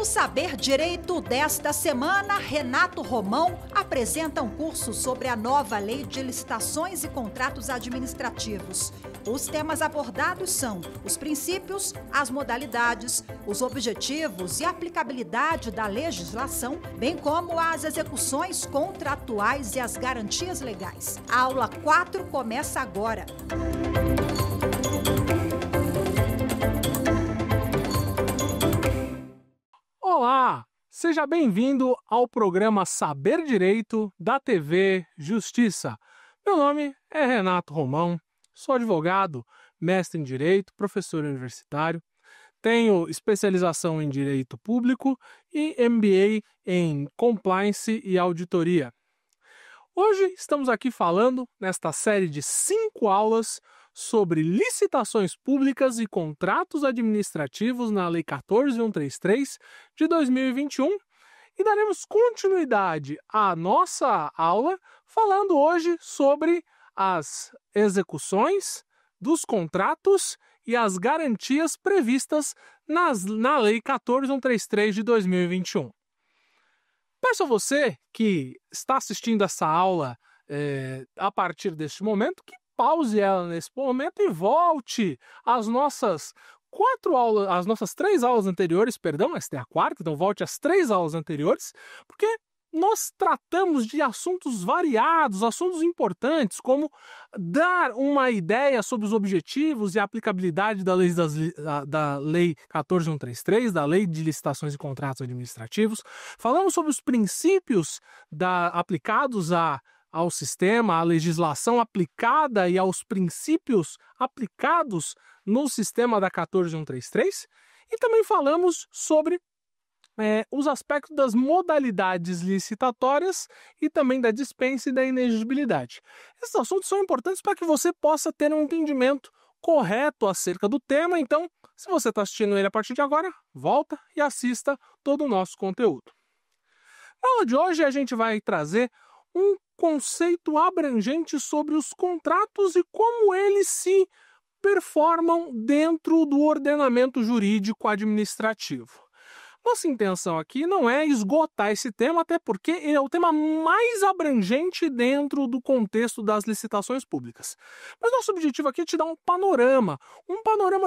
No Saber Direito desta semana, Renato Romão apresenta um curso sobre a nova Lei de Licitações e Contratos Administrativos. Os temas abordados são os princípios, as modalidades, os objetivos e aplicabilidade da legislação, bem como as execuções contratuais e as garantias legais. A aula 4 começa agora. Olá, seja bem-vindo ao programa Saber Direito da TV Justiça. Meu nome é Renato Romão, sou advogado, mestre em Direito, professor universitário, tenho especialização em Direito Público e MBA em Compliance e Auditoria. Hoje estamos aqui falando, nesta série de 5 aulas, sobre licitações públicas e contratos administrativos na Lei 14.133 de 2021 e daremos continuidade à nossa aula falando hoje sobre as execuções dos contratos e as garantias previstas na Lei 14.133 de 2021. Peço a você que está assistindo essa aula a partir deste momento que pause ela nesse momento e volte às nossas 3 aulas anteriores, esta é a 4ª, então volte às 3 aulas anteriores, porque nós tratamos de assuntos variados, assuntos importantes, como dar uma ideia sobre os objetivos e a aplicabilidade da Lei 14.133, da Lei de Licitações e Contratos Administrativos. Falamos sobre os princípios aplicados ao sistema, à legislação aplicada e aos princípios aplicados no sistema da 14.133 e também falamos sobre os aspectos das modalidades licitatórias e também da dispensa e da inexigibilidade. Esses assuntos são importantes para que você possa ter um entendimento correto acerca do tema, então, se você está assistindo ele a partir de agora, volta e assista todo o nosso conteúdo. Na aula de hoje a gente vai trazer um conceito abrangente sobre os contratos e como eles se performam dentro do ordenamento jurídico administrativo. Nossa intenção aqui não é esgotar esse tema, até porque ele é o tema mais abrangente dentro do contexto das licitações públicas. Mas nosso objetivo aqui é te dar um panorama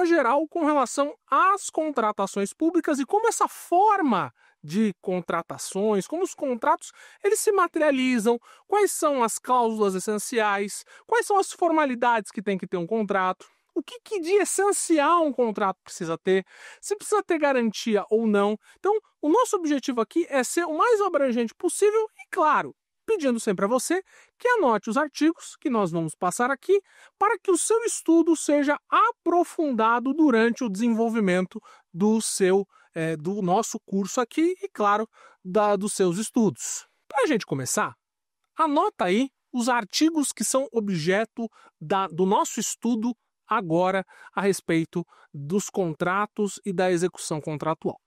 geral com relação às contratações públicas e como essa forma de contratações, como os contratos eles se materializam, quais são as cláusulas essenciais, quais são as formalidades que tem que ter um contrato, o que de essencial um contrato precisa ter, se precisa ter garantia ou não. Então, o nosso objetivo aqui é ser o mais abrangente possível e, claro, pedindo sempre a você que anote os artigos que nós vamos passar aqui para que o seu estudo seja aprofundado durante o desenvolvimento do nosso curso aqui e, claro, dos seus estudos. Para a gente começar, anota aí os artigos que são objeto do nosso estudo agora a respeito dos contratos e da execução contratual.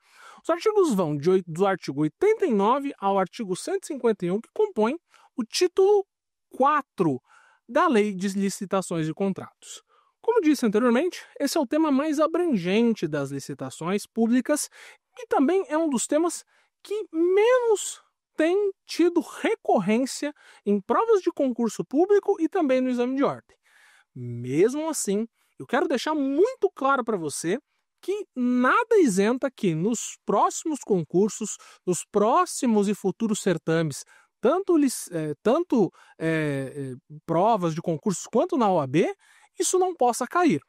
Os artigos vão do artigo 89 ao artigo 151, que compõem o título 4 da Lei de Licitações e Contratos. Como disse anteriormente, esse é o tema mais abrangente das licitações públicas e também é um dos temas que menos tem tido recorrência em provas de concurso público e também no exame de ordem. Mesmo assim, eu quero deixar muito claro para você que nada isenta que nos próximos concursos, nos próximos e futuros certames, tanto provas de concursos quanto na OAB, isso não possa cair.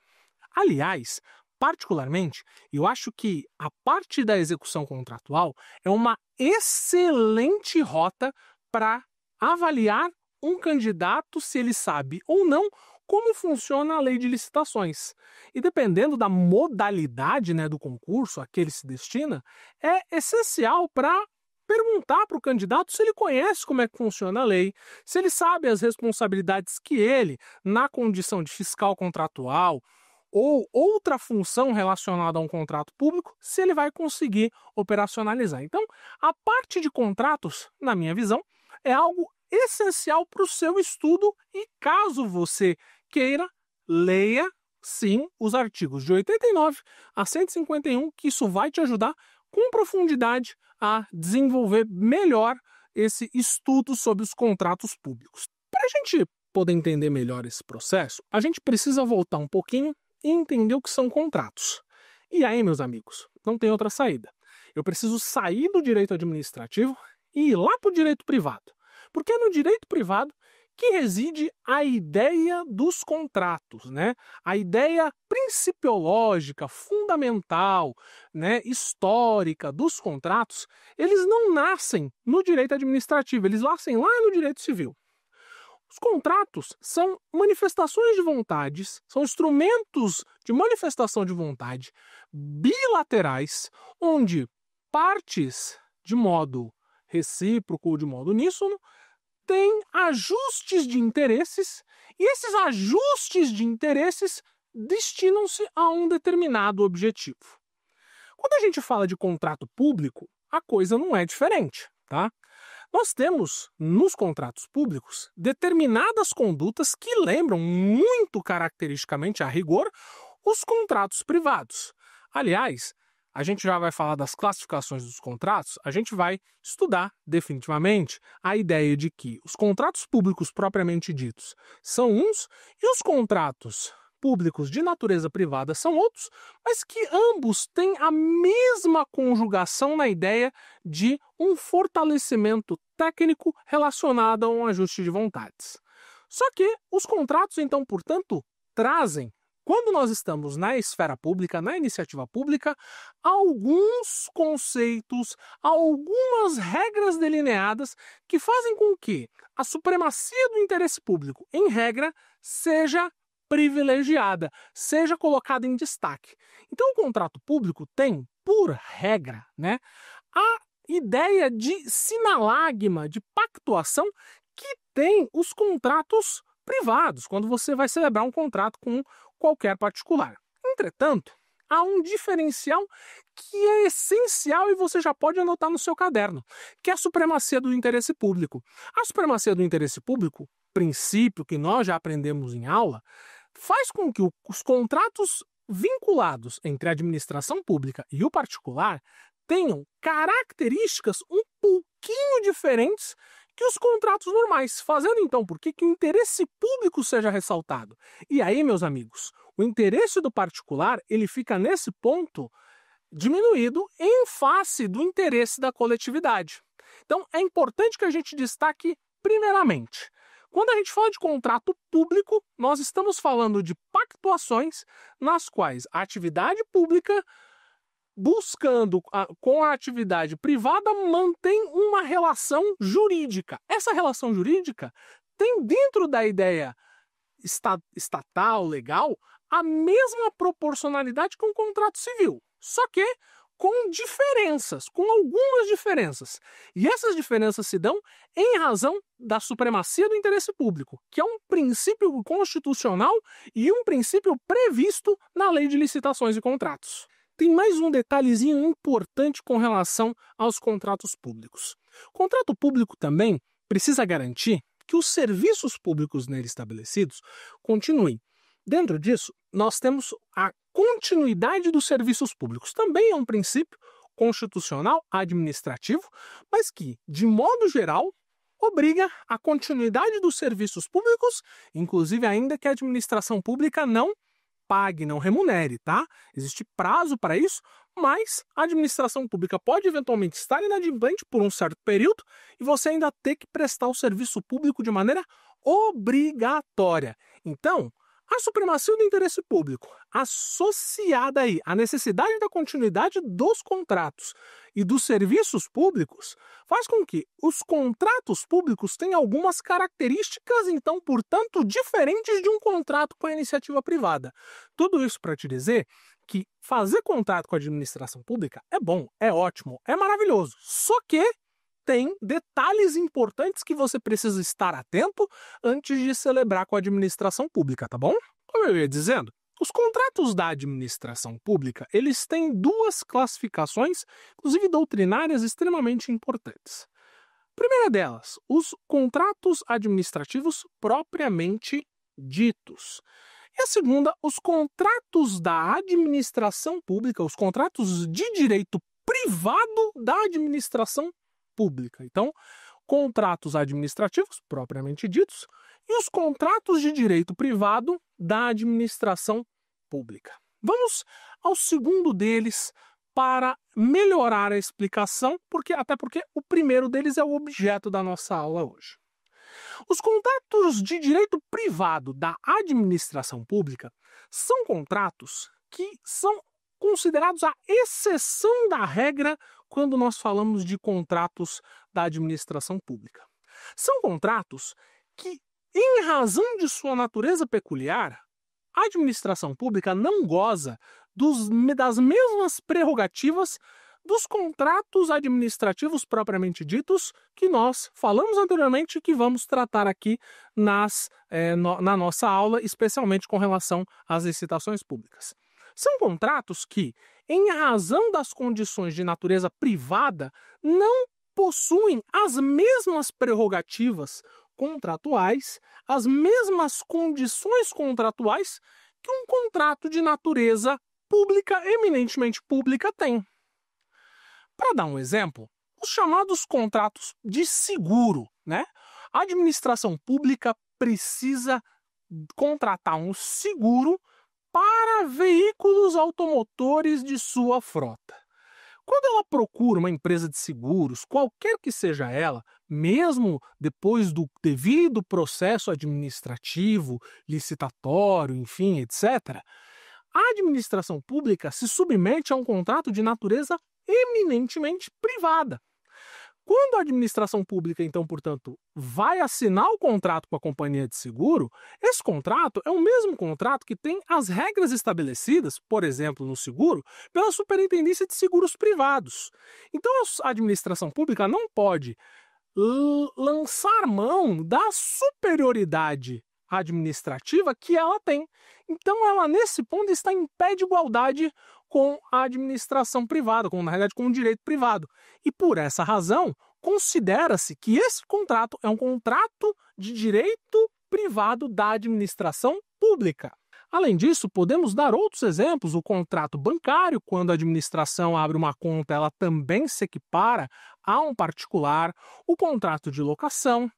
Aliás, particularmente, eu acho que a parte da execução contratual é uma excelente rota para avaliar um candidato se ele sabe ou não como funciona a lei de licitações. E dependendo da modalidade do concurso a que ele se destina, é essencial para perguntar para o candidato se ele conhece como é que funciona a lei, se ele sabe as responsabilidades que ele, na condição de fiscal contratual ou outra função relacionada a um contrato público, se ele vai conseguir operacionalizar. Então, a parte de contratos, na minha visão, é algo essencial para o seu estudo e caso você queira, leia sim os artigos de 89 a 151, que isso vai te ajudar com profundidade a desenvolver melhor esse estudo sobre os contratos públicos. Para a gente poder entender melhor esse processo, a gente precisa voltar um pouquinho e entender o que são contratos. E aí, meus amigos, não tem outra saída. Eu preciso sair do direito administrativo e ir lá para o direito privado. Porque é no direito privado que reside a ideia dos contratos, né? A ideia principiológica, fundamental, né, histórica dos contratos, eles não nascem no direito administrativo, eles nascem lá no direito civil. Os contratos são manifestações de vontades, são instrumentos de manifestação de vontade bilaterais, onde partes, de modo recíproco ou de modo uníssono, têm ajustes de interesses, e esses ajustes de interesses destinam-se a um determinado objetivo. Quando a gente fala de contrato público, a coisa não é diferente, tá? Nós temos, nos contratos públicos, determinadas condutas que lembram muito caracteristicamente, a rigor, os contratos privados. Aliás, a gente já vai falar das classificações dos contratos, a gente vai estudar definitivamente a ideia de que os contratos públicos propriamente ditos são uns e os contratos públicos de natureza privada são outros, mas que ambos têm a mesma conjugação na ideia de um fortalecimento técnico relacionado a um ajuste de vontades. Só que os contratos, então, portanto, trazem, quando nós estamos na esfera pública, na iniciativa pública, alguns conceitos, algumas regras delineadas que fazem com que a supremacia do interesse público, em regra, seja privilegiada, seja colocada em destaque. Então, o contrato público tem, por regra, né, a ideia de sinalagma, de pactuação que tem os contratos privados, quando você vai celebrar um contrato com qualquer particular. Entretanto, há um diferencial que é essencial e você já pode anotar no seu caderno, que é a supremacia do interesse público. A supremacia do interesse público, princípio que nós já aprendemos em aula, faz com que os contratos vinculados entre a administração pública e o particular tenham características um pouquinho diferentes que os contratos normais, fazendo então por que o interesse público seja ressaltado. E aí, meus amigos, o interesse do particular ele fica nesse ponto diminuído em face do interesse da coletividade. Então, é importante que a gente destaque primeiramente. Quando a gente fala de contrato público, nós estamos falando de pactuações nas quais a atividade pública, buscando com a atividade privada, mantém uma relação jurídica. Essa relação jurídica tem dentro da ideia estatal, legal, a mesma proporcionalidade que um contrato civil. Só que com diferenças, com algumas diferenças. E essas diferenças se dão em razão da supremacia do interesse público, que é um princípio constitucional e um princípio previsto na Lei de Licitações e Contratos. Tem mais um detalhezinho importante com relação aos contratos públicos. O contrato público também precisa garantir que os serviços públicos nele estabelecidos continuem. Dentro disso, nós temos a continuidade dos serviços públicos. Também é um princípio constitucional administrativo, mas que, de modo geral, obriga a continuidade dos serviços públicos, inclusive ainda que a administração pública não pague, não remunere, tá? Existe prazo para isso, mas a administração pública pode eventualmente estar inadimplente por um certo período e você ainda ter que prestar o serviço público de maneira obrigatória. Então, a supremacia do interesse público, associada aí à necessidade da continuidade dos contratos e dos serviços públicos, faz com que os contratos públicos tenham algumas características, então, portanto, diferentes de um contrato com a iniciativa privada. Tudo isso para te dizer que fazer contrato com a administração pública é bom, é ótimo, é maravilhoso. Só que tem detalhes importantes que você precisa estar atento antes de celebrar com a administração pública, tá bom? Como eu ia dizendo, os contratos da administração pública, eles têm duas classificações, inclusive doutrinárias, extremamente importantes. A primeira delas, os contratos administrativos propriamente ditos. E a segunda, os contratos da administração pública, os contratos de direito privado da administração pública. Então, contratos administrativos, propriamente ditos, e os contratos de direito privado da administração pública. Vamos ao segundo deles para melhorar a explicação, até porque o primeiro deles é o objeto da nossa aula hoje. Os contratos de direito privado da administração pública são contratos que são considerados a exceção da regra quando nós falamos de contratos da administração pública. São contratos que, em razão de sua natureza peculiar, a administração pública não goza das mesmas prerrogativas dos contratos administrativos propriamente ditos que nós falamos anteriormente e que vamos tratar aqui na nossa aula, especialmente com relação às licitações públicas. São contratos que, em razão das condições de natureza privada, não possuem as mesmas prerrogativas contratuais, as mesmas condições contratuais que um contrato de natureza pública, eminentemente pública, tem. Para dar um exemplo, os chamados contratos de seguro, né? A administração pública precisa contratar um seguro para veículos automotores de sua frota. Quando ela procura uma empresa de seguros, qualquer que seja ela, mesmo depois do devido processo administrativo, licitatório, enfim, etc., a administração pública se submete a um contrato de natureza eminentemente privada. Quando a administração pública, então, portanto, vai assinar o contrato com a companhia de seguro, esse contrato é o mesmo contrato que tem as regras estabelecidas, por exemplo, no seguro, pela Superintendência de Seguros Privados. Então, a administração pública não pode lançar mão da superioridade administrativa que ela tem. Então, ela, nesse ponto, está em pé de igualdade com a administração privada, na realidade, com o direito privado. E, por essa razão, considera-se que esse contrato é um contrato de direito privado da administração pública. Além disso, podemos dar outros exemplos. O contrato bancário, quando a administração abre uma conta, ela também se equipara a um particular. O contrato de locação.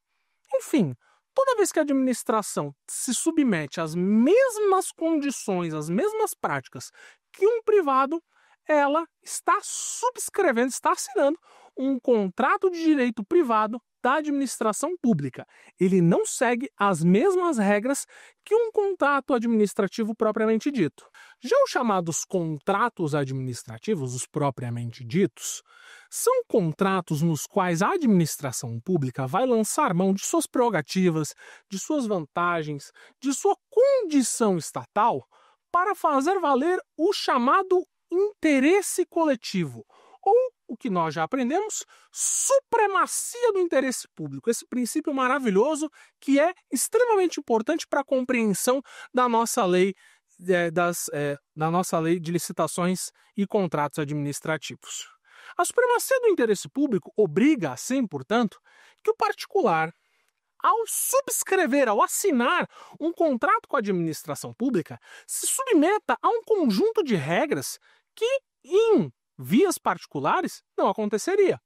Enfim, toda vez que a administração se submete às mesmas condições, às mesmas práticas que um privado, ela está subscrevendo, está assinando um contrato de direito privado da administração pública. Ele não segue as mesmas regras que um contrato administrativo propriamente dito. Já os chamados contratos administrativos, os propriamente ditos, são contratos nos quais a administração pública vai lançar mão de suas prerrogativas, de suas vantagens, de sua condição estatal para fazer valer o chamado interesse coletivo, ou, o que nós já aprendemos, supremacia do interesse público. Esse princípio maravilhoso que é extremamente importante para a compreensão da nossa lei, da nossa lei de licitações e contratos administrativos. A supremacia do interesse público obriga, assim, portanto, que o particular, ao subscrever, ao assinar um contrato com a administração pública, se submeta a um conjunto de regras que, em vias particulares, não aconteceria.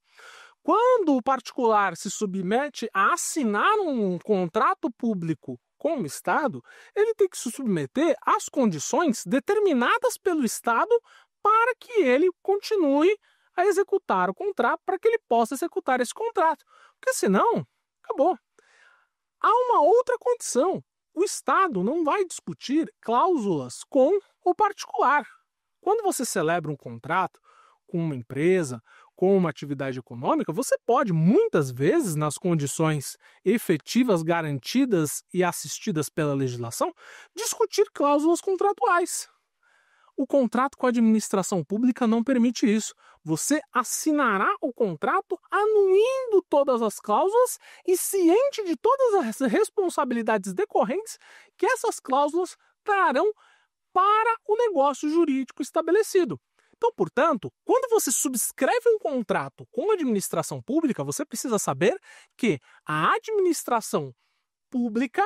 Quando o particular se submete a assinar um contrato público com o Estado, ele tem que se submeter às condições determinadas pelo Estado para que ele continue a executar o contrato, para que ele possa executar esse contrato. Porque senão, acabou. Há uma outra condição. O Estado não vai discutir cláusulas com o particular. Quando você celebra um contrato com uma empresa, com uma atividade econômica, você pode, muitas vezes, nas condições efetivas, garantidas e assistidas pela legislação, discutir cláusulas contratuais. O contrato com a administração pública não permite isso. Você assinará o contrato anuindo todas as cláusulas e ciente de todas as responsabilidades decorrentes que essas cláusulas trarão para o negócio jurídico estabelecido. Então, portanto, quando você subscreve um contrato com a administração pública, você precisa saber que a administração pública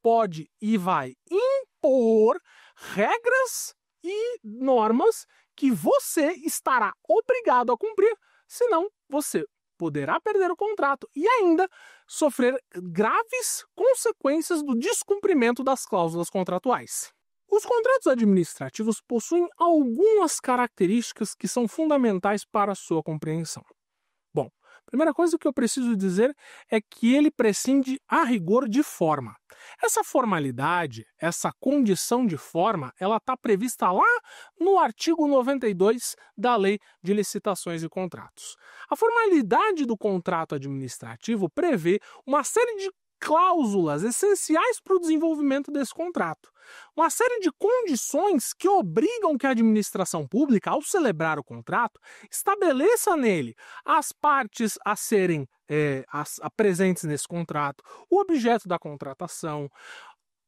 pode e vai impor regras e normas que você estará obrigado a cumprir, senão você poderá perder o contrato e ainda sofrer graves consequências do descumprimento das cláusulas contratuais. Os contratos administrativos possuem algumas características que são fundamentais para a sua compreensão. Bom, a primeira coisa que eu preciso dizer é que ele prescinde a rigor de forma. Essa formalidade, essa condição de forma, ela está prevista lá no artigo 92 da Lei de Licitações e Contratos. A formalidade do contrato administrativo prevê uma série de cláusulas essenciais para o desenvolvimento desse contrato. Uma série de condições que obrigam que a administração pública, ao celebrar o contrato, estabeleça nele as partes a serem presentes nesse contrato, o objeto da contratação,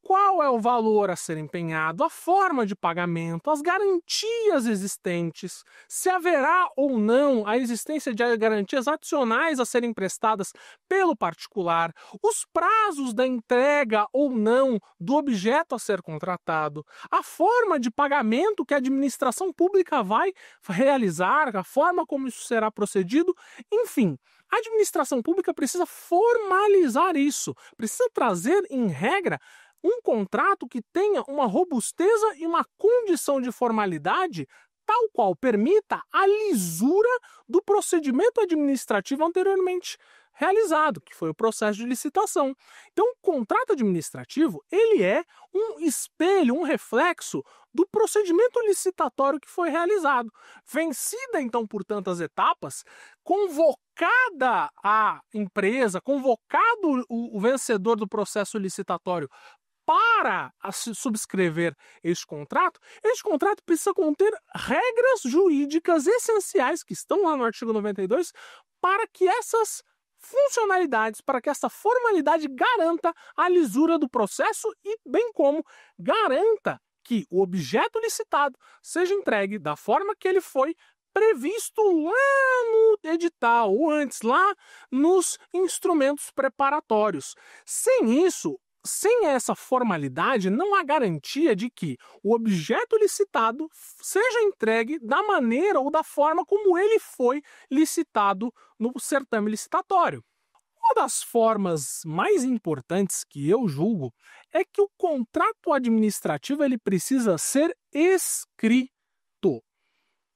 qual é o valor a ser empenhado, a forma de pagamento, as garantias existentes, se haverá ou não a existência de garantias adicionais a serem prestadas pelo particular, os prazos da entrega ou não do objeto a ser contratado, a forma de pagamento que a administração pública vai realizar, a forma como isso será procedido, enfim. A administração pública precisa formalizar isso, precisa trazer em regra um contrato que tenha uma robusteza e uma condição de formalidade tal qual permita a lisura do procedimento administrativo anteriormente realizado, que foi o processo de licitação. Então, o contrato administrativo, ele é um espelho, um reflexo do procedimento licitatório que foi realizado. Vencida, então, por tantas etapas, convocada a empresa, convocado o vencedor do processo licitatório para subscrever este contrato precisa conter regras jurídicas essenciais que estão lá no artigo 92 para que essas funcionalidades, para que essa formalidade garanta a lisura do processo e bem como garanta que o objeto licitado seja entregue da forma que ele foi previsto lá no edital ou antes, lá nos instrumentos preparatórios. Sem essa formalidade, não há garantia de que o objeto licitado seja entregue da maneira ou da forma como ele foi licitado no certame licitatório. Uma das formas mais importantes que eu julgo é que o contrato administrativo ele precisa ser escrito.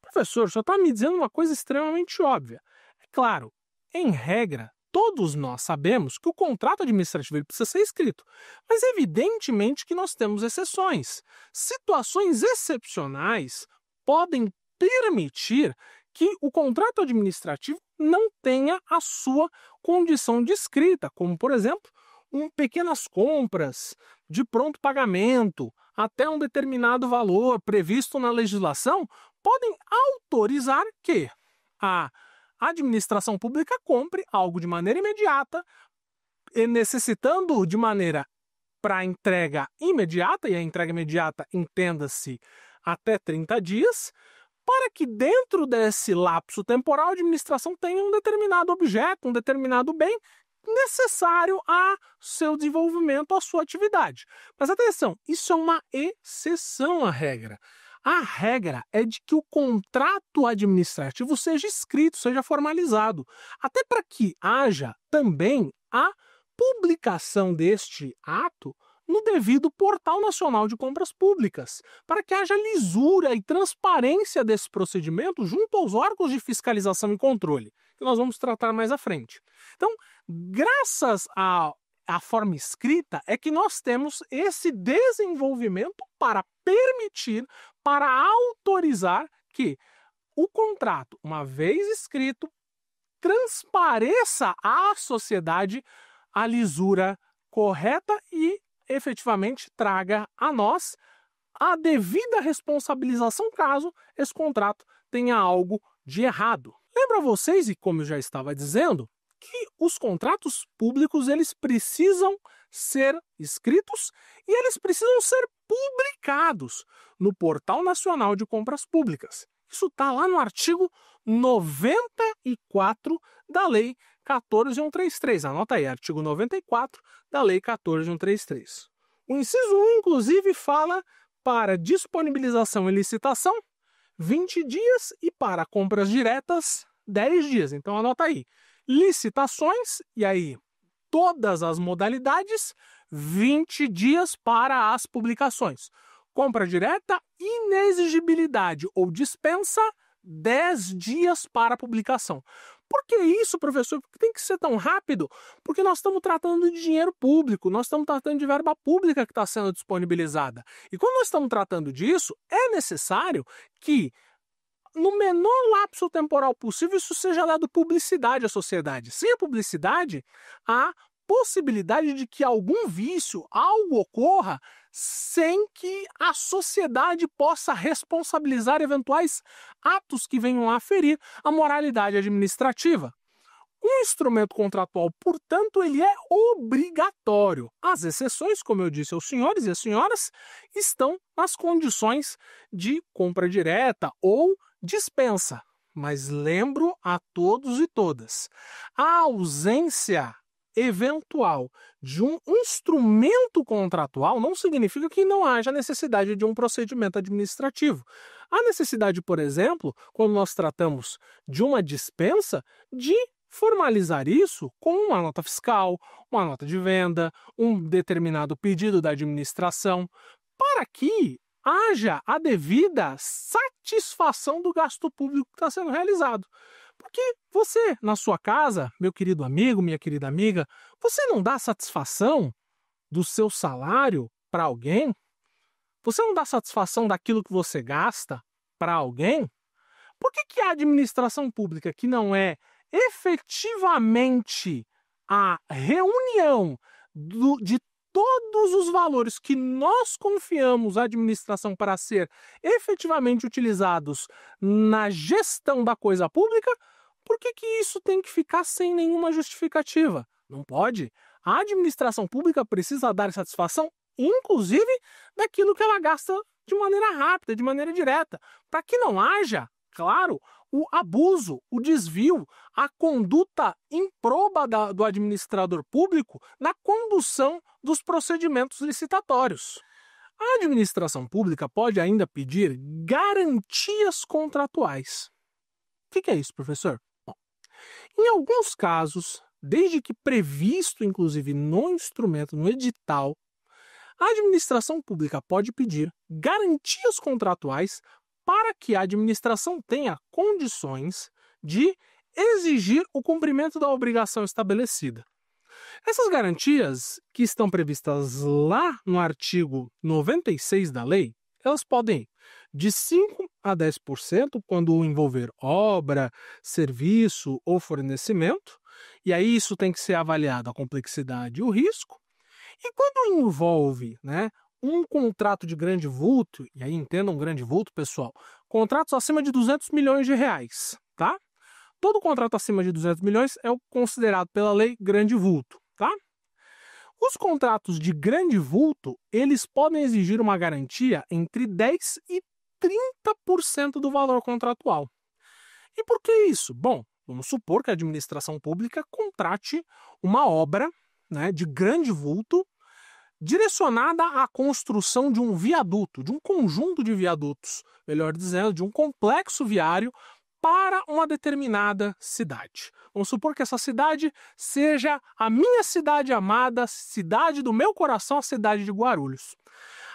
Professor, só está me dizendo uma coisa extremamente óbvia. É claro, em regra, todos nós sabemos que o contrato administrativo ele precisa ser escrito, mas evidentemente que nós temos exceções. Situações excepcionais podem permitir que o contrato administrativo não tenha a sua condição de escrita, como, por exemplo, pequenas compras de pronto pagamento até um determinado valor previsto na legislação podem autorizar que a administração pública compre algo de maneira imediata, necessitando de maneira para entrega imediata, e a entrega imediata entenda-se até 30 dias, para que dentro desse lapso temporal a administração tenha um determinado objeto, um determinado bem necessário a seu desenvolvimento, à sua atividade. Mas atenção, isso é uma exceção à regra. A regra é de que o contrato administrativo seja escrito, seja formalizado, até para que haja também a publicação deste ato no devido Portal Nacional de Compras Públicas, para que haja lisura e transparência desse procedimento junto aos órgãos de fiscalização e controle, que nós vamos tratar mais à frente. Então, graças à forma escrita, é que nós temos esse desenvolvimento para permitir, para autorizar que o contrato, uma vez escrito, transpareça à sociedade a lisura correta e efetivamente traga a nós a devida responsabilização caso esse contrato tenha algo de errado. Lembra vocês, e como eu já estava dizendo, que os contratos públicos eles precisam ser escritos e eles precisam ser publicados no Portal Nacional de Compras Públicas. Isso está lá no artigo 94 da Lei 14.133. Anota aí, artigo 94 da Lei 14.133. O inciso 1, inclusive, fala para disponibilização e licitação, 20 dias e para compras diretas, 10 dias. Então anota aí, licitações, e aí todas as modalidades, 20 dias para as publicações. Compra direta, inexigibilidade ou dispensa, 10 dias para a publicação. Por que isso, professor? Porque tem que ser tão rápido? Porque nós estamos tratando de dinheiro público, nós estamos tratando de verba pública que está sendo disponibilizada. E quando nós estamos tratando disso, é necessário que, no menor lapso temporal possível, isso seja dado publicidade à sociedade. Sem a publicidade, há possibilidade de que algum vício, algo ocorra, sem que a sociedade possa responsabilizar eventuais atos que venham a ferir a moralidade administrativa. Um instrumento contratual, portanto, ele é obrigatório. As exceções, como eu disse aos senhores e às senhoras, estão nas condições de compra direta ou dispensa. Mas lembro a todos e todas, a ausência eventual de um instrumento contratual não significa que não haja necessidade de um procedimento administrativo. Há necessidade, por exemplo, quando nós tratamos de uma dispensa, de formalizar isso com uma nota fiscal, uma nota de venda, um determinado pedido da administração, para que haja a devida satisfação do gasto público que está sendo realizado. Porque você, na sua casa, meu querido amigo, minha querida amiga, você não dá satisfação do seu salário para alguém? Você não dá satisfação daquilo que você gasta para alguém? Por que a administração pública, que não é efetivamente a reunião de todos os valores que nós confiamos à administração para ser efetivamente utilizados na gestão da coisa pública, por que isso tem que ficar sem nenhuma justificativa? Não pode. A administração pública precisa dar satisfação, inclusive, daquilo que ela gasta de maneira rápida, de maneira direta, para que não haja, claro, o abuso, o desvio, a conduta improba do administrador público na condução dos procedimentos licitatórios. A administração pública pode ainda pedir garantias contratuais. O que é isso, professor? Bom, em alguns casos, desde que previsto, inclusive, no instrumento, no edital, a administração pública pode pedir garantias contratuais para que a administração tenha condições de exigir o cumprimento da obrigação estabelecida. Essas garantias, que estão previstas lá no artigo 96 da lei, elas podem ir de 5% a 10% quando envolver obra, serviço ou fornecimento, e aí isso tem que ser avaliado a complexidade e o risco. E quando envolve, um contrato de grande vulto, e aí entendam grande vulto, pessoal, contratos acima de 200 milhões de reais, tá? Todo contrato acima de 200 milhões é considerado pela lei grande vulto, tá? Os contratos de grande vulto, eles podem exigir uma garantia entre 10% e 30% do valor contratual. E por que isso? Bom, vamos supor que a administração pública contrate uma obra, de grande vulto, direcionada à construção de um viaduto, de um conjunto de viadutos, melhor dizendo, de um complexo viário para uma determinada cidade. Vamos supor que essa cidade seja a minha cidade amada, cidade do meu coração, a cidade de Guarulhos.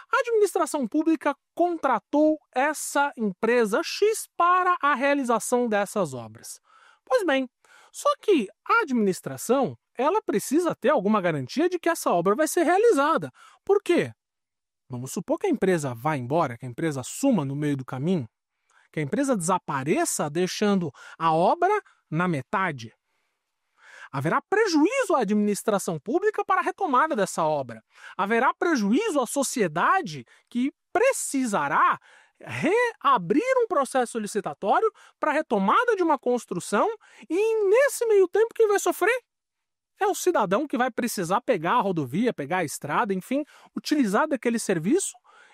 A administração pública contratou essa empresa X para a realização dessas obras. Pois bem, só que a administração, ela precisa ter alguma garantia de que essa obra vai ser realizada. Por quê? Vamos supor que a empresa vá embora, que a empresa suma no meio do caminho, que a empresa desapareça deixando a obra na metade. Haverá prejuízo à administração pública para a retomada dessa obra. Haverá prejuízo à sociedade que precisará reabrir um processo licitatório para a retomada de uma construção e, nesse meio tempo, quem vai sofrer é o cidadão que vai precisar pegar a rodovia, pegar a estrada, enfim, utilizar daquele serviço,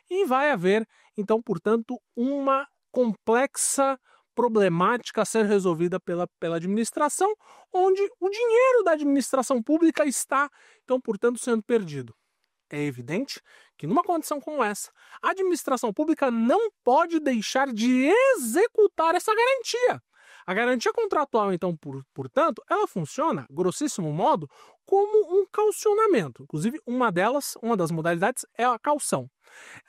e vai haver, então, portanto, uma complexa problemática a ser resolvida pela administração, onde o dinheiro da administração pública está, então, portanto, sendo perdido. É evidente que numa condição como essa, a administração pública não pode deixar de executar essa garantia. A garantia contratual, então, portanto, ela funciona, grossíssimo modo, como um caucionamento. Inclusive, uma das modalidades é a caução.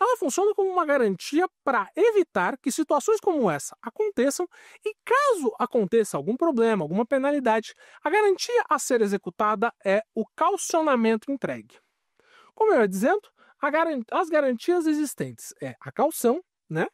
Ela funciona como uma garantia para evitar que situações como essa aconteçam e, caso aconteça algum problema, alguma penalidade, a garantia a ser executada é o caucionamento entregue. Como eu ia dizendo, as garantias existentes é a caução, né?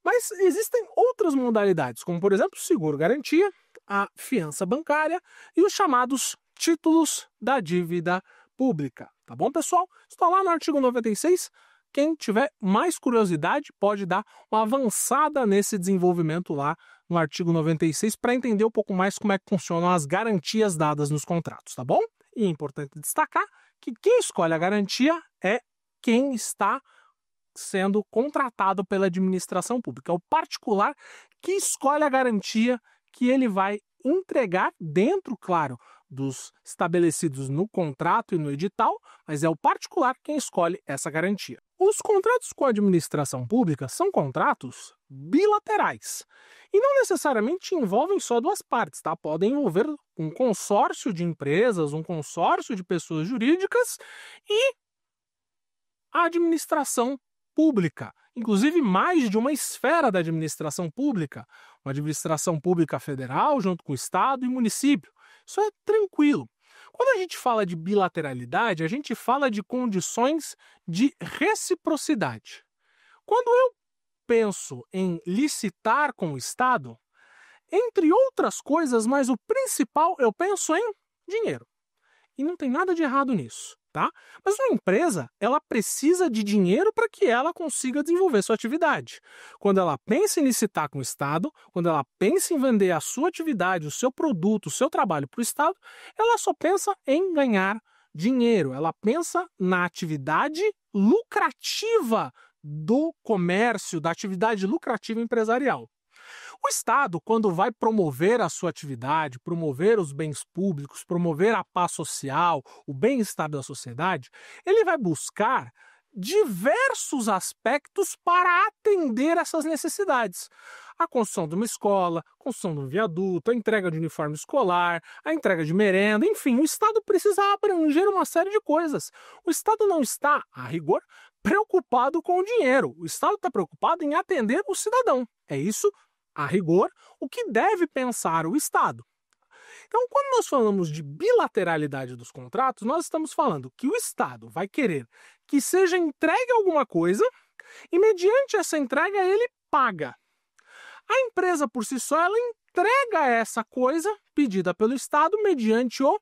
Mas existem outras modalidades, como, por exemplo, o seguro-garantia, a fiança bancária e os chamados títulos da dívida pública. Tá bom, pessoal? Está lá no artigo 96. Quem tiver mais curiosidade pode dar uma avançada nesse desenvolvimento lá no artigo 96 para entender um pouco mais como é que funcionam as garantias dadas nos contratos, tá bom? E é importante destacar que quem escolhe a garantia é quem está sendo contratado pela administração pública. É o particular que escolhe a garantia que ele vai entregar dentro, claro, dos estabelecidos no contrato e no edital, mas é o particular quem escolhe essa garantia. Os contratos com a administração pública são contratos bilaterais e não necessariamente envolvem só duas partes, tá? Podem envolver um consórcio de empresas, um consórcio de pessoas jurídicas e a administração pública, inclusive mais de uma esfera da administração pública, uma administração pública federal junto com o Estado e município. Isso é tranquilo. Quando a gente fala de bilateralidade, a gente fala de condições de reciprocidade. Quando eu penso em licitar com o Estado, entre outras coisas, mas o principal, eu penso em dinheiro. E não tem nada de errado nisso, tá? Mas uma empresa, ela precisa de dinheiro para que ela consiga desenvolver sua atividade. Quando ela pensa em licitar com o Estado, quando ela pensa em vender a sua atividade, o seu produto, o seu trabalho para o Estado, ela só pensa em ganhar dinheiro. Ela pensa na atividade lucrativa do comércio, da atividade lucrativa empresarial. O Estado, quando vai promover a sua atividade, promover os bens públicos, promover a paz social, o bem-estar da sociedade, ele vai buscar diversos aspectos para atender essas necessidades. A construção de uma escola, a construção de um viaduto, a entrega de uniforme escolar, a entrega de merenda, enfim, o Estado precisa abranger uma série de coisas. O Estado não está, a rigor, preocupado com o dinheiro. O Estado está preocupado em atender o cidadão. É isso, a rigor, o que deve pensar o Estado. Então, quando nós falamos de bilateralidade dos contratos, nós estamos falando que o Estado vai querer que seja entregue alguma coisa e, mediante essa entrega, ele paga. A empresa, por si só, ela entrega essa coisa pedida pelo Estado mediante o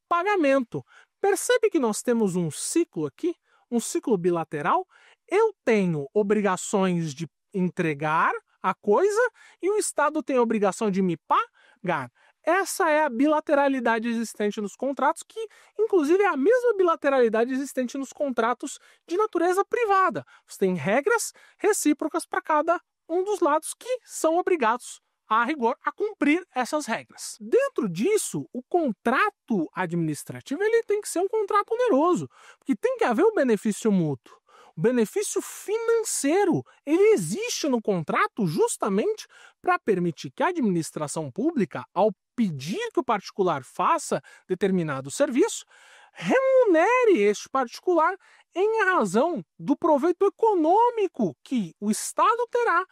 pagamento. Percebe que nós temos um ciclo aqui, um ciclo bilateral? Eu tenho obrigações de entregar a coisa e o Estado tem a obrigação de me pagar. Essa é a bilateralidade existente nos contratos, que inclusive é a mesma bilateralidade existente nos contratos de natureza privada. Você tem regras recíprocas para cada um dos lados que são obrigados, a rigor, a cumprir essas regras. Dentro disso, o contrato administrativo ele tem que ser um contrato oneroso, porque tem que haver um benefício mútuo. O benefício financeiro, ele existe no contrato justamente para permitir que a administração pública, ao pedir que o particular faça determinado serviço, remunere este particular em razão do proveito econômico que o Estado terá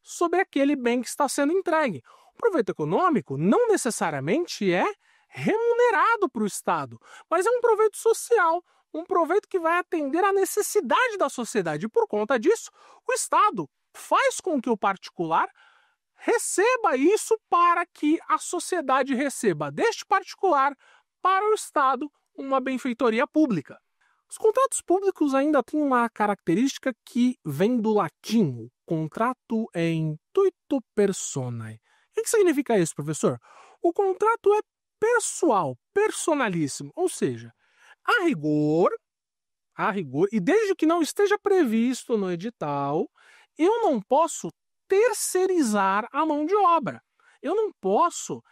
sobre aquele bem que está sendo entregue. O proveito econômico não necessariamente é remunerado para o Estado, mas é um proveito social, um proveito que vai atender à necessidade da sociedade. E por conta disso, o Estado faz com que o particular receba isso para que a sociedade receba deste particular para o Estado uma benfeitoria pública. Os contratos públicos ainda têm uma característica que vem do latim. O contrato é intuito personae. O que significa isso, professor? O contrato é pessoal, personalíssimo, ou seja, a rigor, e desde que não esteja previsto no edital, eu não posso terceirizar a mão de obra. Eu não posso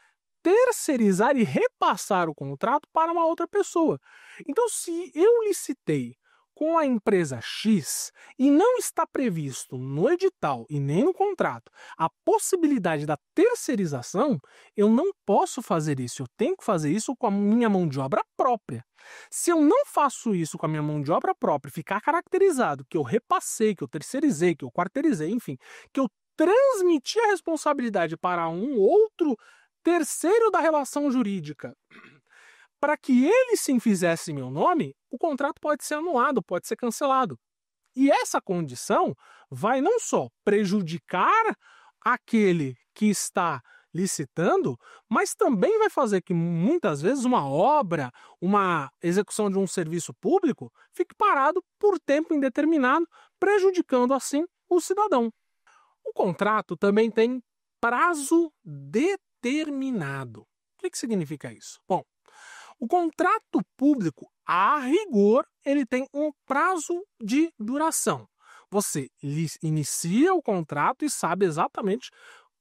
terceirizar e repassar o contrato para uma outra pessoa. Então, se eu licitei com a empresa X e não está previsto no edital e nem no contrato a possibilidade da terceirização, eu não posso fazer isso. Eu tenho que fazer isso com a minha mão de obra própria. Se eu não faço isso com a minha mão de obra própria, ficar caracterizado que eu repassei, que eu terceirizei, que eu quarteirizei, enfim, que eu transmiti a responsabilidade para um outro terceiro da relação jurídica, para que ele sim fizesse meu nome, o contrato pode ser anulado, pode ser cancelado. E essa condição vai não só prejudicar aquele que está licitando, mas também vai fazer que muitas vezes uma obra, uma execução de um serviço público fique parado por tempo indeterminado, prejudicando assim o cidadão. O contrato também tem prazo determinado. O que significa isso? Bom, o contrato público, a rigor, ele tem um prazo de duração. Você inicia o contrato e sabe exatamente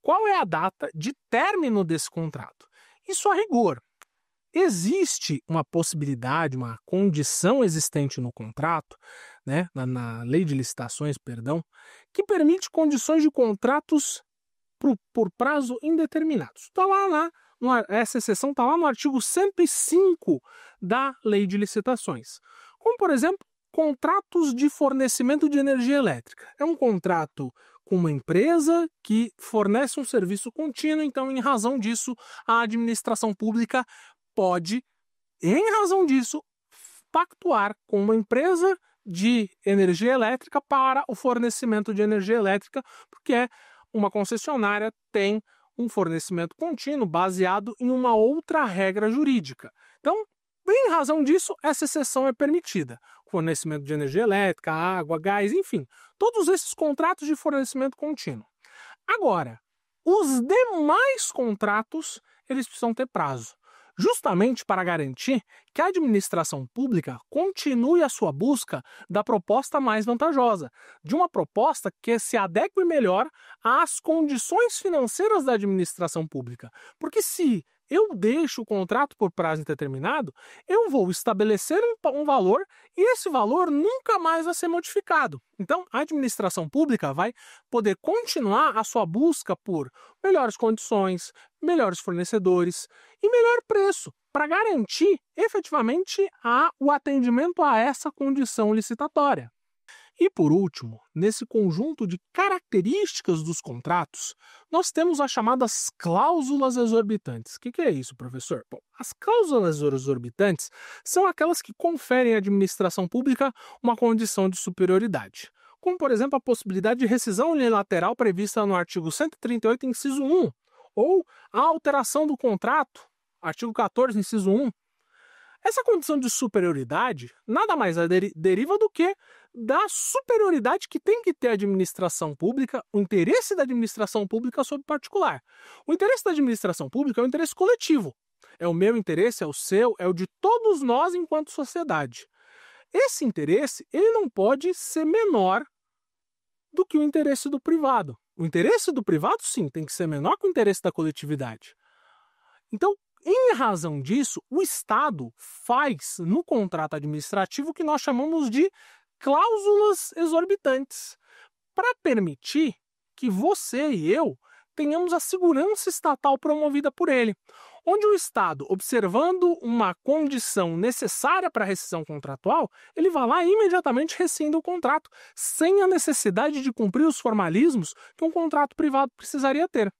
qual é a data de término desse contrato. Isso a rigor. Existe uma possibilidade, uma condição existente no contrato, né, na lei de licitações, que permite condições de contratos por prazo indeterminado. Está lá essa exceção está lá no artigo 105 da Lei de Licitações. Como, por exemplo, contratos de fornecimento de energia elétrica. É um contrato com uma empresa que fornece um serviço contínuo, então, em razão disso, a administração pública pode, em razão disso, pactuar com uma empresa de energia elétrica para o fornecimento de energia elétrica, porque uma concessionária tem um fornecimento contínuo baseado em uma outra regra jurídica. Então, em razão disso, essa exceção é permitida. Fornecimento de energia elétrica, água, gás, enfim, todos esses contratos de fornecimento contínuo. Agora, os demais contratos, eles precisam ter prazo, justamente para garantir que a administração pública continue a sua busca da proposta mais vantajosa, de uma proposta que se adeque melhor às condições financeiras da administração pública. Porque se eu deixo o contrato por prazo indeterminado, eu vou estabelecer um valor e esse valor nunca mais vai ser modificado. Então, a administração pública vai poder continuar a sua busca por melhores condições, melhores fornecedores e melhor preço, para garantir efetivamente o atendimento a essa condição licitatória. E por último, nesse conjunto de características dos contratos, nós temos as chamadas cláusulas exorbitantes. O que é isso, professor? Bom, as cláusulas exorbitantes são aquelas que conferem à administração pública uma condição de superioridade, como, por exemplo, a possibilidade de rescisão unilateral prevista no artigo 138, inciso 1, ou a alteração do contrato, artigo 14, inciso 1. Essa condição de superioridade nada mais deriva do que da superioridade que tem que ter a administração pública, o interesse da administração pública sobre o particular. O interesse da administração pública é o interesse coletivo. É o meu interesse, é o seu, é o de todos nós enquanto sociedade. Esse interesse, ele não pode ser menor do que o interesse do privado. O interesse do privado, sim, tem que ser menor que o interesse da coletividade. Então, em razão disso, o Estado faz no contrato administrativo o que nós chamamos de cláusulas exorbitantes, para permitir que você e eu tenhamos a segurança estatal promovida por ele, onde o Estado, observando uma condição necessária para a rescisão contratual, ele vai lá e imediatamente rescinda o contrato, sem a necessidade de cumprir os formalismos que um contrato privado precisaria ter.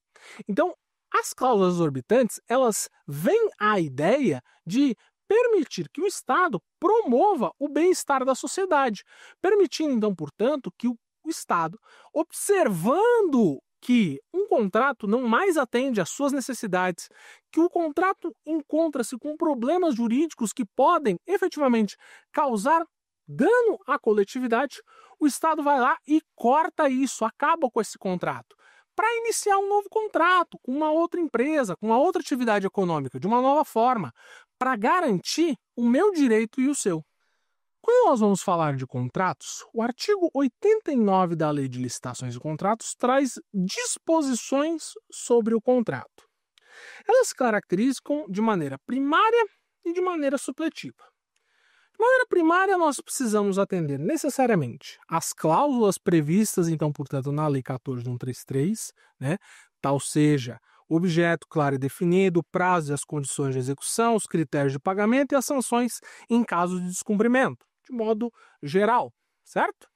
Então, as cláusulas exorbitantes, elas vêm à ideia de permitir que o Estado promova o bem-estar da sociedade, permitindo, então, portanto, que o Estado, observando que um contrato não mais atende às suas necessidades, que o contrato encontra-se com problemas jurídicos que podem, efetivamente, causar dano à coletividade, o Estado vai lá e corta isso, acaba com esse contrato, para iniciar um novo contrato com uma outra empresa, com uma outra atividade econômica, de uma nova forma, para garantir o meu direito e o seu. Quando nós vamos falar de contratos, o artigo 89 da Lei de Licitações e Contratos traz disposições sobre o contrato. Elas se caracterizam de maneira primária e de maneira supletiva. De maneira primária, nós precisamos atender necessariamente às cláusulas previstas, então, portanto, na Lei 14.133, né? Tal seja, objeto claro e definido, o prazo e as condições de execução, os critérios de pagamento e as sanções em caso de descumprimento, de modo geral, certo?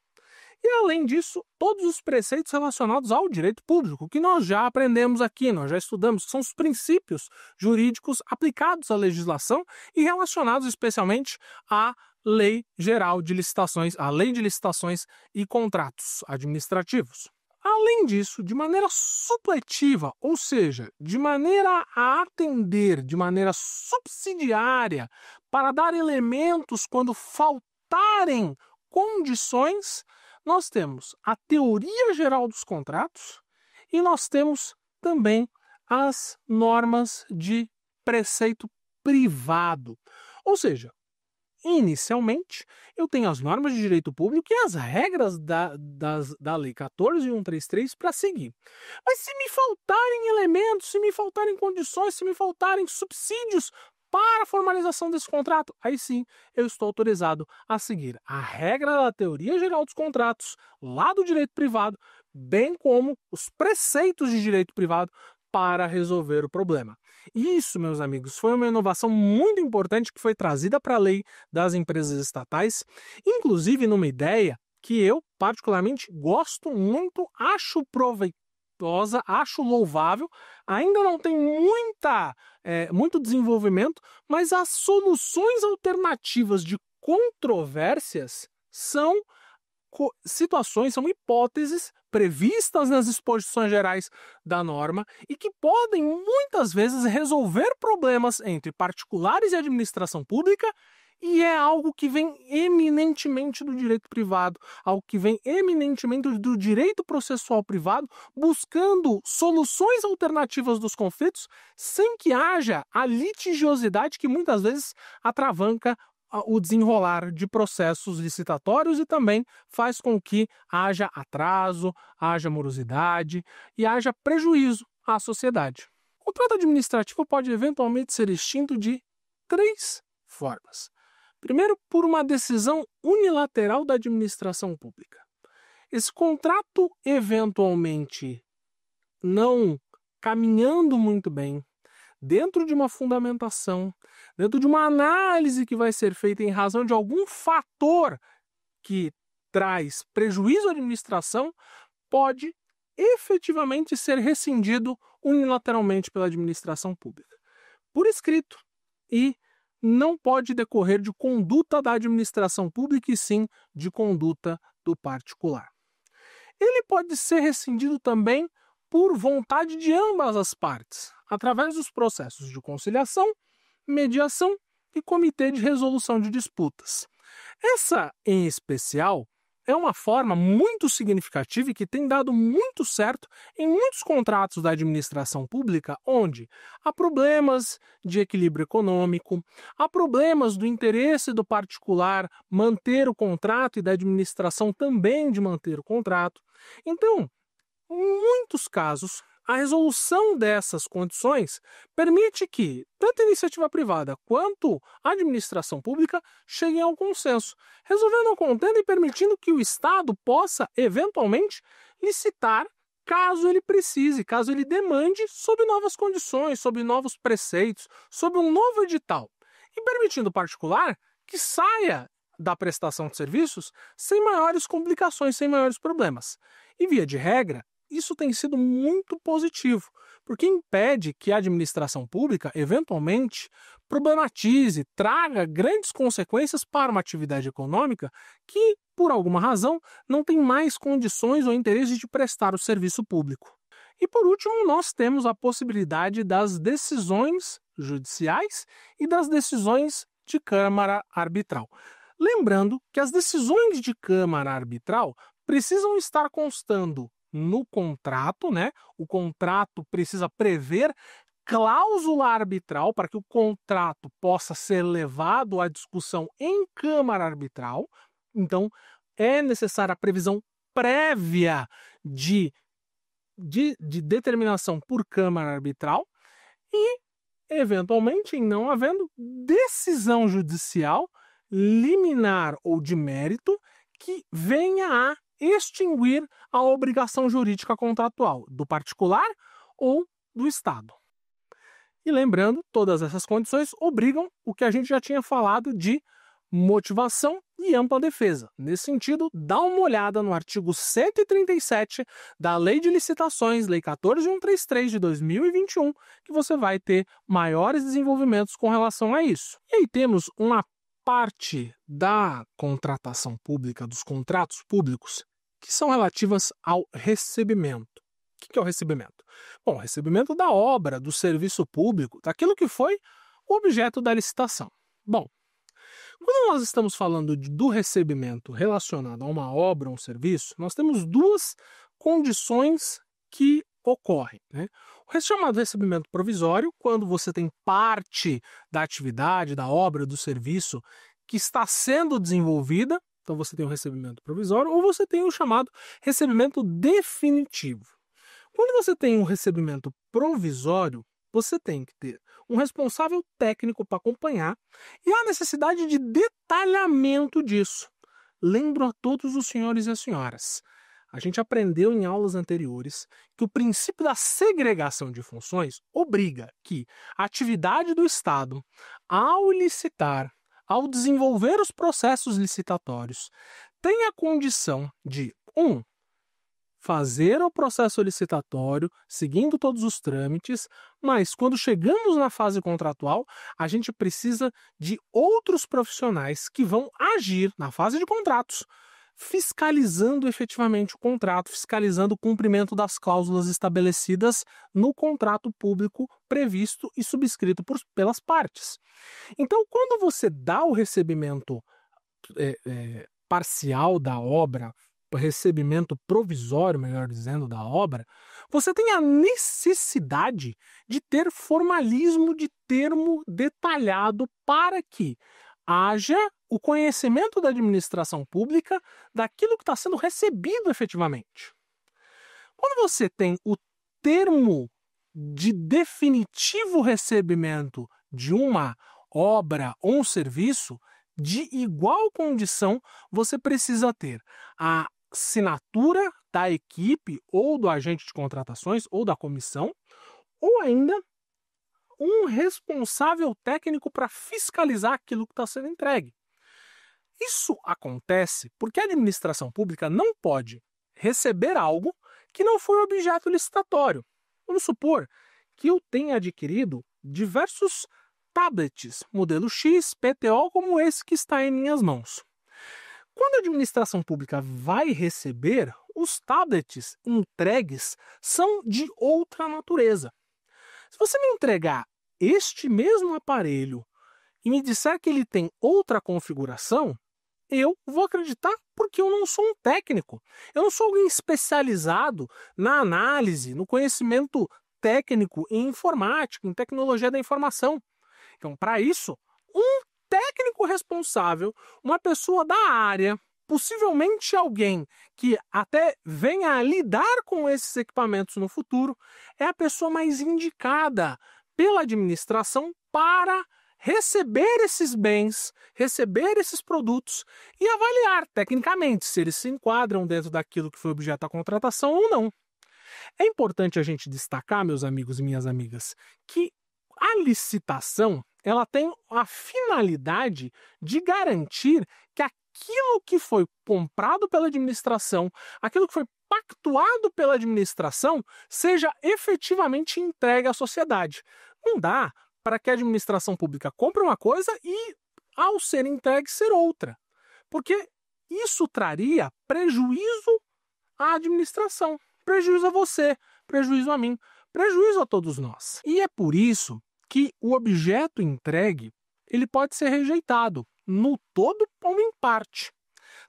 E, além disso, todos os preceitos relacionados ao direito público, que nós já aprendemos aqui, nós já estudamos, são os princípios jurídicos aplicados à legislação e relacionados especialmente à Lei Geral de Licitações, à Lei de Licitações e Contratos Administrativos. Além disso, de maneira supletiva, ou seja, de maneira a atender de maneira subsidiária para dar elementos quando faltarem condições, nós temos a teoria geral dos contratos e nós temos também as normas de preceito privado. Ou seja, inicialmente, eu tenho as normas de direito público e as regras da Lei 14.133 para seguir. Mas se me faltarem elementos, se me faltarem condições, se me faltarem subsídios para a formalização desse contrato, aí sim eu estou autorizado a seguir a regra da teoria geral dos contratos, lá do direito privado, bem como os preceitos de direito privado para resolver o problema. Isso, meus amigos, foi uma inovação muito importante que foi trazida para a lei das empresas estatais, inclusive numa ideia que eu particularmente gosto muito, acho proveitosa, acho louvável, ainda não tem muito desenvolvimento, mas as soluções alternativas de controvérsias são situações, são hipóteses previstas nas disposições gerais da norma e que podem muitas vezes resolver problemas entre particulares e administração pública, e é algo que vem eminentemente do direito privado, algo que vem eminentemente do direito processual privado, buscando soluções alternativas dos conflitos sem que haja a litigiosidade que muitas vezes atravanca o desenrolar de processos licitatórios e também faz com que haja atraso, haja morosidade e haja prejuízo à sociedade. O contrato administrativo pode eventualmente ser extinto de 3 formas. Primeiro, por uma decisão unilateral da administração pública. Esse contrato, eventualmente, não caminhando muito bem, dentro de uma fundamentação, dentro de uma análise que vai ser feita em razão de algum fator que traz prejuízo à administração, pode efetivamente ser rescindido unilateralmente pela administração pública, por escrito, e não pode decorrer de conduta da administração pública e sim de conduta do particular. Ele pode ser rescindido também por vontade de ambas as partes, através dos processos de conciliação, mediação e comitê de resolução de disputas. Essa, em especial, é uma forma muito significativa e que tem dado muito certo em muitos contratos da administração pública, onde há problemas de equilíbrio econômico, há problemas do interesse do particular manter o contrato e da administração também de manter o contrato. Então, em muitos casos, a resolução dessas condições permite que tanto a iniciativa privada quanto a administração pública cheguem ao consenso, resolvendo a contenda e permitindo que o Estado possa, eventualmente, licitar caso ele precise, caso ele demande, sob novas condições, sob novos preceitos, sob um novo edital, e permitindo o particular que saia da prestação de serviços sem maiores complicações, sem maiores problemas. E, via de regra, isso tem sido muito positivo, porque impede que a administração pública, eventualmente, problematize, traga grandes consequências para uma atividade econômica que, por alguma razão, não tem mais condições ou interesse de prestar o serviço público. E, por último, nós temos a possibilidade das decisões judiciais e das decisões de Câmara Arbitral. Lembrando que as decisões de Câmara Arbitral precisam estar constando no contrato, né? O contrato precisa prever cláusula arbitral para que o contrato possa ser levado à discussão em Câmara Arbitral. Então, é necessária a previsão prévia de determinação por Câmara Arbitral e, eventualmente, em não havendo decisão judicial, liminar ou de mérito que venha a extinguir a obrigação jurídica contratual do particular ou do Estado. E lembrando, todas essas condições obrigam o que a gente já tinha falado de motivação e ampla defesa. Nesse sentido, dá uma olhada no artigo 137 da Lei de Licitações, Lei 14.133 de 2021, que você vai ter maiores desenvolvimentos com relação a isso. E aí temos uma parte da contratação pública, dos contratos públicos, que são relativas ao recebimento. O que é o recebimento? Bom, o recebimento da obra, do serviço público, daquilo que foi o objeto da licitação. Bom, quando nós estamos falando do recebimento relacionado a uma obra ou um serviço, nós temos duas condições que ocorrem, né? O chamado recebimento provisório, quando você tem parte da atividade, da obra, do serviço que está sendo desenvolvida, então você tem o recebimento provisório, ou você tem o chamado recebimento definitivo. Quando você tem um recebimento provisório, você tem que ter um responsável técnico para acompanhar e a necessidade de detalhamento disso. Lembro a todos os senhores e as senhoras, a gente aprendeu em aulas anteriores que o princípio da segregação de funções obriga que a atividade do Estado, ao licitar, ao desenvolver os processos licitatórios, tenha a condição de, fazer o processo licitatório, seguindo todos os trâmites, mas quando chegamos na fase contratual, a gente precisa de outros profissionais que vão agir na fase de contratos, fiscalizando efetivamente o contrato, fiscalizando o cumprimento das cláusulas estabelecidas no contrato público previsto e subscrito pelas partes. Então, quando você dá o recebimento parcial da obra, recebimento provisório, melhor dizendo, da obra, você tem a necessidade de ter formalismo de termo detalhado para que haja o conhecimento da administração pública daquilo que está sendo recebido efetivamente. Quando você tem o termo de definitivo recebimento de uma obra ou um serviço, de igual condição, você precisa ter a assinatura da equipe ou do agente de contratações ou da comissão, ou ainda um responsável técnico para fiscalizar aquilo que está sendo entregue. Isso acontece porque a administração pública não pode receber algo que não foi objeto licitatório. Vamos supor que eu tenha adquirido diversos tablets, modelo X, PTO, como esse que está em minhas mãos. Quando a administração pública vai receber, os tablets entregues são de outra natureza. Se você me entregar este mesmo aparelho e me disser que ele tem outra configuração, eu vou acreditar porque eu não sou um técnico. Eu não sou alguém especializado na análise, no conhecimento técnico em informática, em tecnologia da informação. Então, para isso, um técnico responsável, uma pessoa da área, possivelmente alguém que até venha a lidar com esses equipamentos no futuro, é a pessoa mais indicada pela administração para receber esses bens, receber esses produtos e avaliar tecnicamente se eles se enquadram dentro daquilo que foi objeto da contratação ou não. É importante a gente destacar, meus amigos e minhas amigas, que a licitação ela tem a finalidade de garantir que aquilo que foi comprado pela administração, aquilo que foi pactuado pela administração, seja efetivamente entregue à sociedade. Não dá para que a administração pública compre uma coisa e, ao ser entregue, ser outra. Porque isso traria prejuízo à administração, prejuízo a você, prejuízo a mim, prejuízo a todos nós. E é por isso que o objeto entregue ele pode ser rejeitado, no todo ou em parte,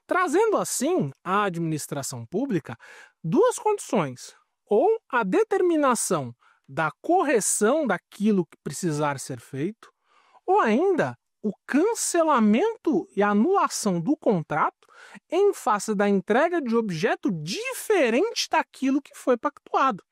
trazendo assim à administração pública duas condições: ou a determinação da correção daquilo que precisar ser feito, ou ainda o cancelamento e anulação do contrato em face da entrega de objeto diferente daquilo que foi pactuado.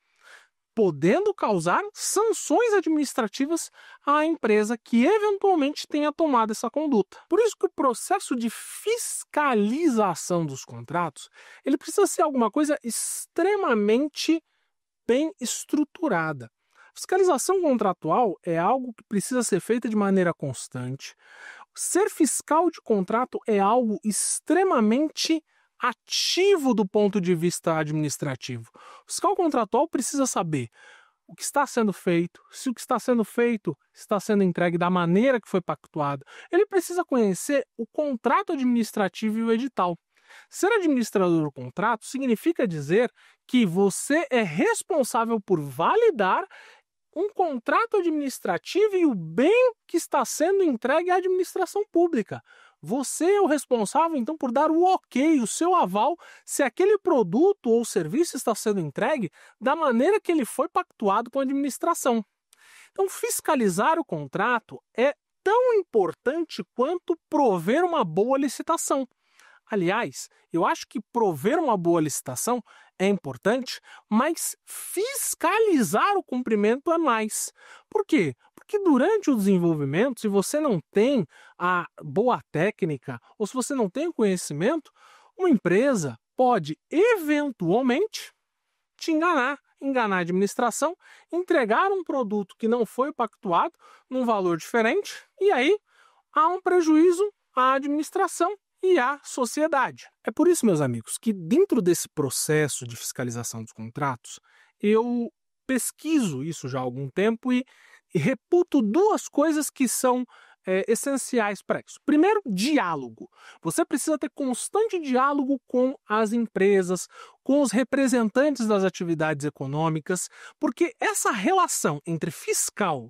podendo causar sanções administrativas à empresa que eventualmente tenha tomado essa conduta. Por isso que o processo de fiscalização dos contratos, ele precisa ser alguma coisa extremamente bem estruturada. Fiscalização contratual é algo que precisa ser feita de maneira constante. Ser fiscal de contrato é algo extremamente ativo do ponto de vista administrativo. O fiscal contratual precisa saber o que está sendo feito, se o que está sendo feito está sendo entregue da maneira que foi pactuado. Ele precisa conhecer o contrato administrativo e o edital. Ser administrador do contrato significa dizer que você é responsável por validar um contrato administrativo e o bem que está sendo entregue à administração pública. Você é o responsável, então, por dar o ok, o seu aval, se aquele produto ou serviço está sendo entregue da maneira que ele foi pactuado com a administração. Então, fiscalizar o contrato é tão importante quanto prover uma boa licitação. Aliás, eu acho que prover uma boa licitação é importante, mas fiscalizar o cumprimento é mais. Por quê? Porque durante o desenvolvimento, se você não tem a boa técnica ou se você não tem o conhecimento, uma empresa pode eventualmente te enganar a administração, entregar um produto que não foi pactuado num valor diferente e aí há um prejuízo à administração e à sociedade. É por isso, meus amigos, que dentro desse processo de fiscalização dos contratos, eu pesquiso isso já há algum tempo e reputo duas coisas que são essenciais para isso. Primeiro, diálogo. Você precisa ter constante diálogo com as empresas, com os representantes das atividades econômicas, porque essa relação entre fiscal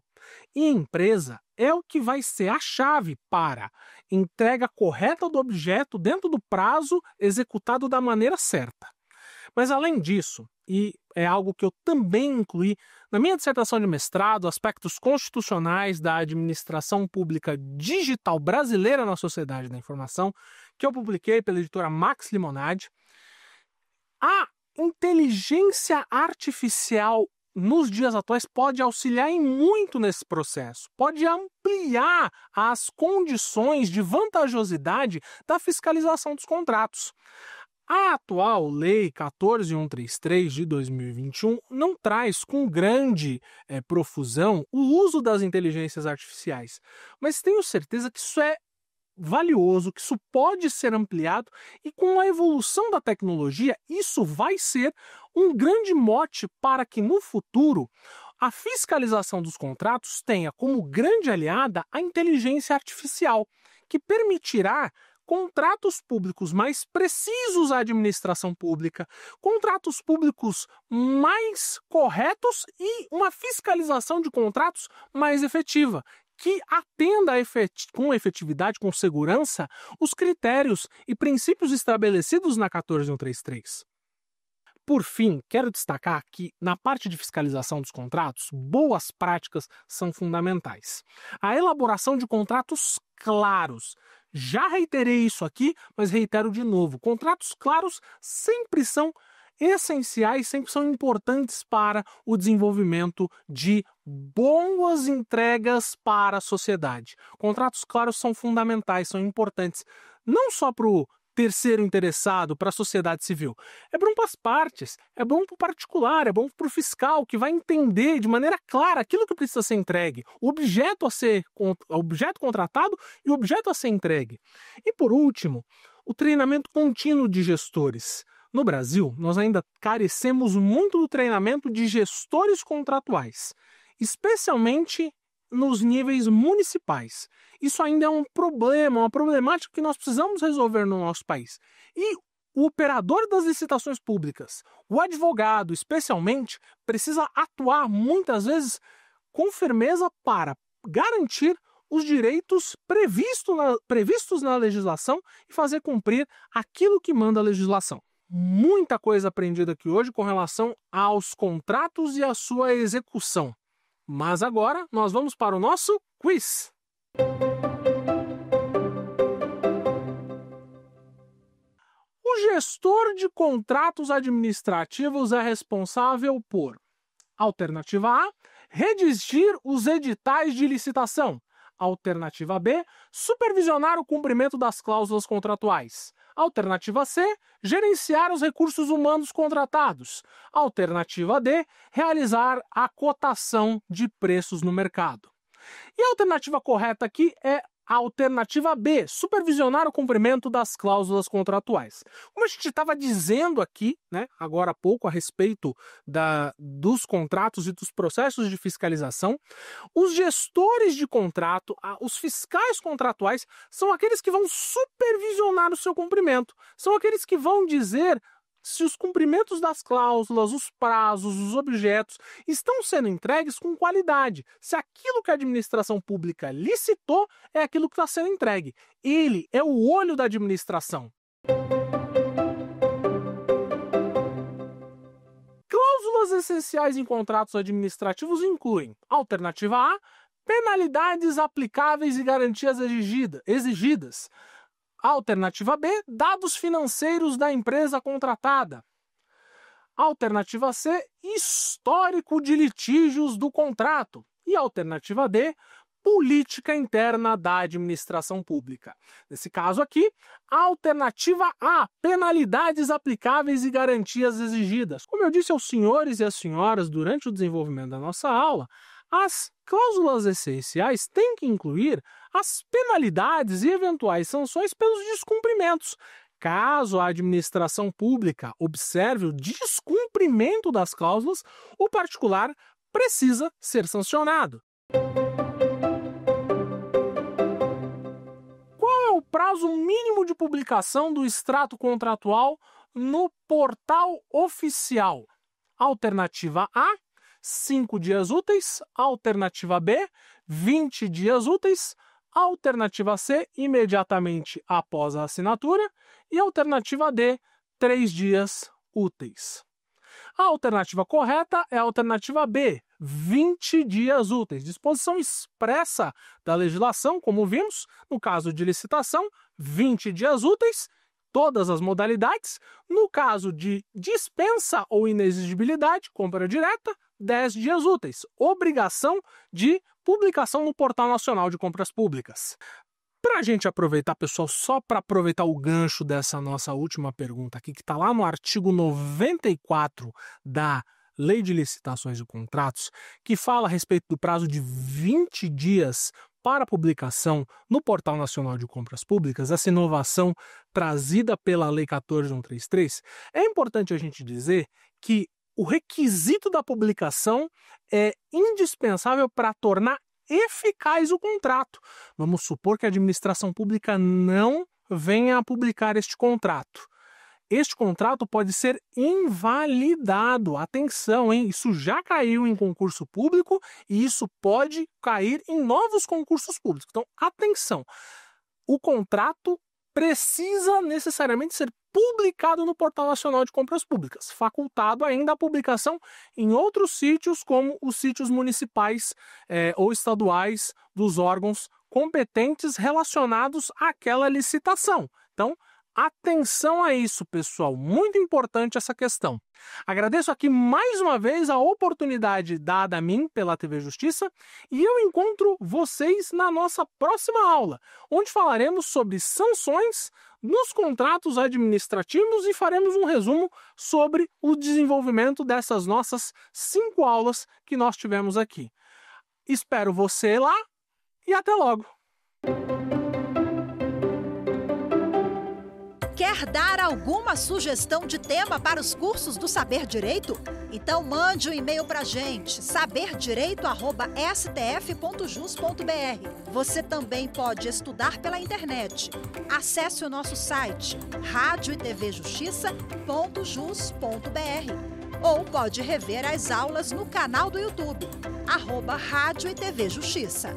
e empresa é o que vai ser a chave para entrega correta do objeto dentro do prazo executado da maneira certa. Mas além disso, e é algo que eu também incluí na minha dissertação de mestrado, aspectos constitucionais da administração pública digital brasileira na sociedade da informação, que eu publiquei pela editora Max Limonade, a inteligência artificial nos dias atuais pode auxiliar em muito nesse processo, pode ampliar as condições de vantajosidade da fiscalização dos contratos. A atual Lei 14.133 de 2021 não traz com grande profusão o uso das inteligências artificiais, mas tenho certeza que isso é valioso, que isso pode ser ampliado e com a evolução da tecnologia isso vai ser um grande mote para que no futuro a fiscalização dos contratos tenha como grande aliada a inteligência artificial, que permitirá contratos públicos mais precisos à administração pública, contratos públicos mais corretos e uma fiscalização de contratos mais efetiva, que atenda com efetividade, com segurança, os critérios e princípios estabelecidos na 14.133. Por fim, quero destacar que, na parte de fiscalização dos contratos, boas práticas são fundamentais. A elaboração de contratos claros. Já reiterei isso aqui, mas reitero de novo. Contratos claros sempre são essenciais, sempre são importantes para o desenvolvimento de boas entregas para a sociedade. Contratos claros são fundamentais, são importantes, não só para o terceiro interessado, para a sociedade civil. É bom para as partes, é bom para o particular, é bom para o fiscal, que vai entender de maneira clara aquilo que precisa ser entregue, o objeto contratado e o objeto a ser entregue. E por último, o treinamento contínuo de gestores. No Brasil, nós ainda carecemos muito do treinamento de gestores contratuais, especialmente nos níveis municipais. Isso ainda é um problema, uma problemática que nós precisamos resolver no nosso país. E o operador das licitações públicas, o advogado especialmente, precisa atuar muitas vezes com firmeza para garantir os direitos previstos na legislação e fazer cumprir aquilo que manda a legislação. Muita coisa aprendida aqui hoje com relação aos contratos e a sua execução. Mas agora nós vamos para o nosso quiz. O gestor de contratos administrativos é responsável por Alternativa A, redigir os editais de licitação. Alternativa B, supervisionar o cumprimento das cláusulas contratuais. Alternativa C, gerenciar os recursos humanos contratados. Alternativa D, realizar a cotação de preços no mercado. E a alternativa correta aqui é a alternativa B, supervisionar o cumprimento das cláusulas contratuais. Como a gente estava dizendo aqui, agora há pouco, a respeito dos contratos e dos processos de fiscalização, os gestores de contrato, os fiscais contratuais, são aqueles que vão supervisionar o seu cumprimento, são aqueles que vão dizer se os cumprimentos das cláusulas, os prazos, os objetos estão sendo entregues com qualidade. Se aquilo que a administração pública licitou é aquilo que está sendo entregue. Ele é o olho da administração. Cláusulas essenciais em contratos administrativos incluem: alternativa A, penalidades aplicáveis e garantias exigidas. Alternativa B, dados financeiros da empresa contratada. Alternativa C, histórico de litígios do contrato. E alternativa D, política interna da administração pública. Nesse caso aqui, a alternativa A, penalidades aplicáveis e garantias exigidas. Como eu disse aos senhores e às senhoras durante o desenvolvimento da nossa aula, as cláusulas essenciais têm que incluir as penalidades e eventuais sanções pelos descumprimentos. Caso a administração pública observe o descumprimento das cláusulas, o particular precisa ser sancionado. Qual é o prazo mínimo de publicação do extrato contratual no portal oficial? Alternativa A, 5 dias úteis. Alternativa B, 20 dias úteis. Alternativa C, imediatamente após a assinatura. E alternativa D, 3 dias úteis. A alternativa correta é a alternativa B, 20 dias úteis. Disposição expressa da legislação, como vimos, no caso de licitação, 20 dias úteis, todas as modalidades. No caso de dispensa ou inexigibilidade, compra direta, 10 dias úteis. Obrigação de publicação no Portal Nacional de Compras Públicas. Para a gente aproveitar, pessoal, só para aproveitar o gancho dessa nossa última pergunta aqui, que está lá no artigo 94 da Lei de Licitações e Contratos, que fala a respeito do prazo de 20 dias para publicação no Portal Nacional de Compras Públicas, essa inovação trazida pela Lei 14.133, é importante a gente dizer que o requisito da publicação é indispensável para tornar eficaz o contrato. Vamos supor que a administração pública não venha a publicar este contrato. Este contrato pode ser invalidado. Atenção, hein? Isso já caiu em concurso público e isso pode cair em novos concursos públicos. Então, atenção. O contrato precisa necessariamente ser publicado no Portal Nacional de Compras Públicas, facultado ainda a publicação em outros sítios, como os sítios municipais ou estaduais dos órgãos competentes relacionados àquela licitação. Então, atenção a isso, pessoal, muito importante essa questão. Agradeço aqui mais uma vez a oportunidade dada a mim pela TV Justiça e eu encontro vocês na nossa próxima aula, onde falaremos sobre sanções nos contratos administrativos e faremos um resumo sobre o desenvolvimento dessas nossas 5 aulas que nós tivemos aqui. Espero você lá e até logo! Quer dar alguma sugestão de tema para os cursos do Saber Direito? Então mande um e-mail para a gente, saberdireito@stf.jus.br. Você também pode estudar pela internet. Acesse o nosso site radioetvjustiça.jus.br ou pode rever as aulas no canal do YouTube, @Rádio e TV Justiça.